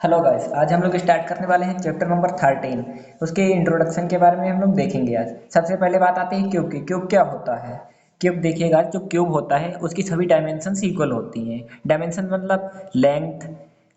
Hello guys, आज हम लोग स्टार्ट करने वाले हैं चैप्टर नंबर 13। उसके इंट्रोडक्शन के बारे में हम लोग देखेंगे। आज सबसे पहले बात आती है क्यूब की। क्यूब क्या होता है? क्यूब देखिएगा, जो क्यूब होता है उसकी सभी डायमेंशंस इक्वल होती हैं। डायमेंशन मतलब लेंथ,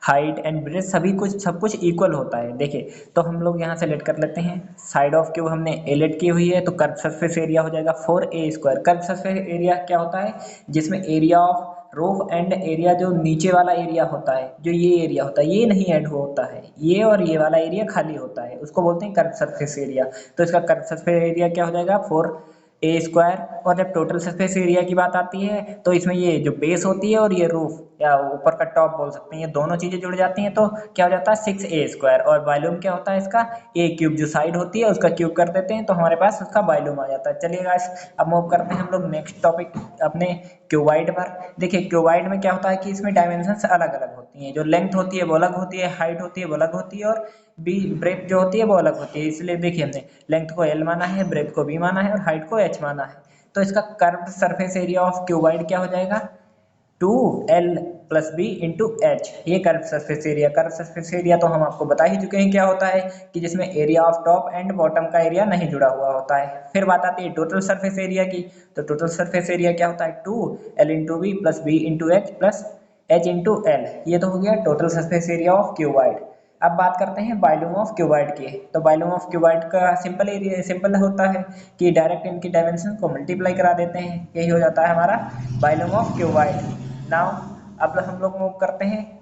हाइट एंड ब्रेथ, सभी कुछ सब कुछ इक्वल होता है। देखिए, तो हम लोग यहाँ से लेट कर लेते हैं। साइड ऑफ क्यूब हमने ए लेट की हुई है, तो कर्व सरफेस एरिया हो जाएगा 4a²। कर्व सरफेस एरिया क्या होता है? जिसमें area of roof and area, जो नीचे वाला एरिया होता है, जो ये एरिया होता है, ये नहीं ऐड होता है, ये और ये वाला एरिया खाली होता है, उसको बोलते हैं कर्व सरफेस एरिया। तो इसका कर्व सरफेस एरिया क्या हो जाएगा? 4a²। और जब टोटल सरफेस एरिया की बात आती है, तो इसमें ये जो बेस होती है और ये रूफ या ऊपर का टॉप बोल सकते हैं, ये दोनों चीजें जुड़ जाती हैं, तो क्या हो जाता है? 6a²। और वॉल्यूम क्या होता है इसका? a³ जो साइड होती है उसका क्यूब कर देते हैं, तो हमारे पास उसका वॉल्यूम आ जाता है। चलिए गाइस, अब मूव करते हैं हम लोग नेक्स्ट टॉपिक अपने क्यूबाइड पर। देखिए, क्यूबाइड में क्या होता है कि इसमें डायमेंशंस अलग अलग होती हैं। जो लेंथ होती है वो अलग होती है, हाइट होती है वो अलग होती है, और बी ब्रेथ जो होती है वो अलग होती है। इसलिए देखिए, हमने लेंथ को एल माना है, ब्रेथ को बी माना है और हाइट को एच माना है। तो इसका curved surface area of cuboid क्या हो जाएगा? 2l+b/h। ये कर्व सरफेस एरिया तो हम आपको बता ही चुके हैं क्या होता है, कि जिसमें area of top and bottom का एरिया नहीं जुड़ा हुआ होता है। फिर बात आती है टोटल सरफेस एरिया की। तो टोटल सरफेस एरिया क्या होता है? 2l×b+b×h+h×l। ये तो हो गया total surface area of cuboid. अब बात करते हैं वॉल्यूम ऑफ क्यूबाइड की। तो वॉल्यूम ऑफ क्यूबाइड का सिंपल होता है कि डायरेक्ट इनकी डायमेंशन को मल्टीप्लाई करा देते हैं, यही हो जाता है हमारा वॉल्यूम ऑफ क्यूबाइड। नाउ अब हम लोग मूव करते हैं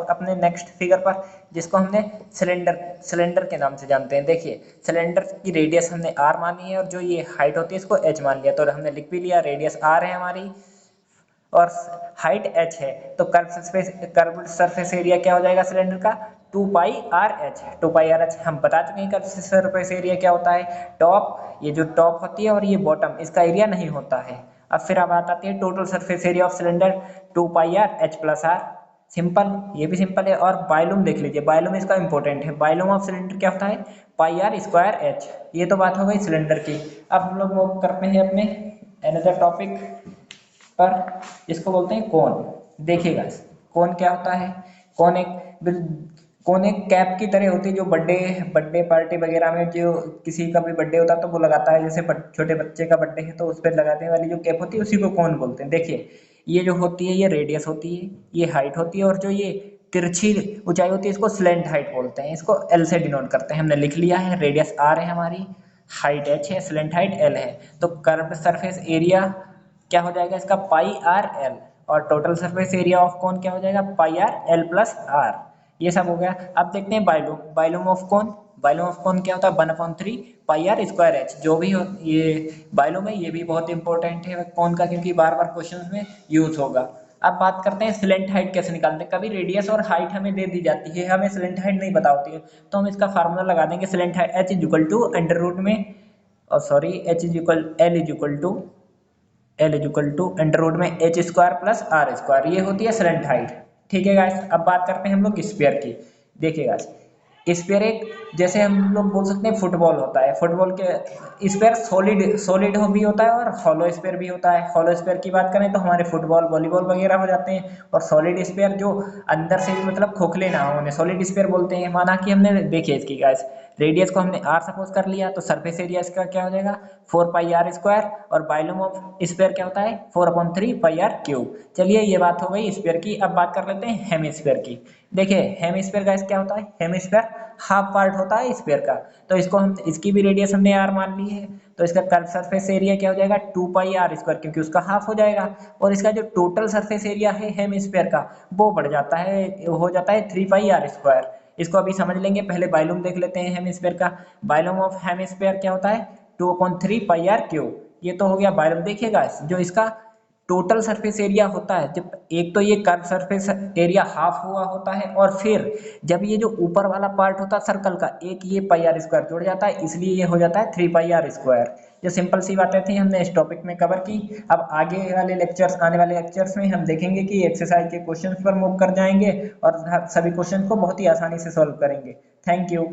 अपने नेक्स्ट फिगर पर, जिसको हमने सिलेंडर सिलेंडर के नाम से जानते हैं। देखिए, सिलेंडर की रेडियस हमने आर मानी है, और जो ये हाइट होती है इसको एच मान लिया, तो हमने लिख भी लिया, रेडियस आर है हमारी और हाइट एच है। तो कर्व सरफेस एरिया क्या हो जाएगा सिलेंडर का? 2πr/h। 2πr/h हम बता चुके हैं। कर्व सरफेस एरिया क्या होता है? टॉप, ये जो टॉप होती है और ये बॉटम, इसका एरिया नहीं होता है। अब बात आती है total surface area of cylinder, 2πr/h+r। Simple, ये भी सिंपल है। और वॉल्यूम देख लीजिए, वॉल्यूम इसका इंपॉर्टेंट है। वॉल्यूम ऑफ सिलेंडर क्या होता है? πr²h। ये तो बात हो गई सिलेंडर की। अब हम लोग मूव करते हैं अपने अनदर टॉपिक पर, जिसको बोलते हैं कोन। देखिएगा, कोन क्या होता है? कोन एक कोन एक कैप की तरह होती है, जो बर्थडे बर्थडे पार्टी वगैरह में, जो किसी का भी बर्थडे होता है तो वो लगाता है। जैसे छोटे बच्चे का बर्थडे है तो उस पर लगाने वाली जो कैप होती है उसी को कोन बोलते हैं। देखिए, ये जो होती है ये रेडियस होती है, ये हाइट होती है, और जो ये तिरछी ऊंचाई होती है इसको स्लेंट हाइट बोलते हैं। इसको एल से डिनोट करते हैं, हमने लिख लिया है। रेडियस आर है हमारी, हाइट एच है, स्लेंट हाइट एल है। तो कर्व सरफेस एरिया क्या हो जाएगा इसका? πr/l। और total surface area of cone क्या हो जाएगा? πr/l+r। ये सब हो गया। अब देखते हैं वॉल्यूम। वॉल्यूम ऑफ कोन क्या होता है? 1/3πr²h। जो भी हो, ये वॉल्यूम है, ये भी बहुत इंपॉर्टेंट है कोन का, क्योंकि बार बार क्वेश्चन में यूज होगा। अब बात करते हैं स्लेंट हाइट कैसे निकालते हैं। कभी रेडियस और हाइट हमें दे दी जाती है, हमें स्लेंट हाइट नहीं पता होती है, तो हम इसका फार्मूला लगा देंगे। Slant height h is equal to under root में, sorry, L is equal to में h² + r²। ये होती है स्लेंट हाइट। ठीक है गाइस, अब बात करते हैं हम लोग स्फीयर की। देखिए गाइस, स्फीयर एक, जैसे हम लोग बोल सकते हैं फुटबॉल होता है। फुटबॉल के स्फीयर सॉलिड सॉलिड भी होता है और हॉलो स्फीयर भी होता है। हॉलो स्फीयर की बात करें तो हमारे फुटबॉल वॉलीबॉल वगैरह हो जाते हैं, और सॉलिड स्फीयर जो अंदर से भी मतलब खोखले ना हो, उन्हें सॉलिड स्फीयर बोलते हैं। माना कि हमने, देखिए इसकी गाइस, रेडियस को हमने r सपोज कर लिया, तो सरफेस एरिया इसका क्या हो जाएगा? 4πr²। और वॉल्यूम ऑफ स्फीयर क्या होता है? 4/3πr³। चलिए, ये बात हो गई स्फीयर की। अब बात कर लेते हैं हेमिस्फीयर की। देखिए, हेमिस्फीयर गाइस क्या होता है? हेमिस्फीयर हाफ पार्ट होता है स्फीयर का। तो इसको हम, इसकी भी रेडियस हमने r मान ली है, तो इसका कर्व सरफेस एरिया क्या हो जाएगा? 2πr², क्योंकि उसका हाफ हो जाएगा। और इसका जो टोटल सरफेस एरिया है हेमिस्फीयर का, वो बढ़ जाता है, हो जाता है 3πr²। इसको अभी समझ लेंगे, पहले वॉल्यूम देख लेते हैं हेमिस्फीयर का। वॉल्यूम ऑफ हेमिस्फीयर क्या होता है? 2/3πr³। ये तो हो गया वॉल्यूम। देखिएगा, जो इसका टोटल सरफेस एरिया होता है, जब एक तो ये कर्व सरफेस एरिया हाफ हुआ होता है, और फिर जब ये जो ऊपर वाला पार्ट होता है सर्कल का, एक ये πr² जुड़ जाता है, इसलिए ये हो जाता है 3πr²। ये सिंपल सी बातें थी, हमने इस टॉपिक में कवर की। अब आने वाले लेक्चर्स में हम देखेंगे कि एक्सरसाइज के क्वेश्चंस पर मूव कर जाएंगे, और सभी क्वेश्चन को बहुत ही आसानी से सॉल्व करेंगे। Thank you.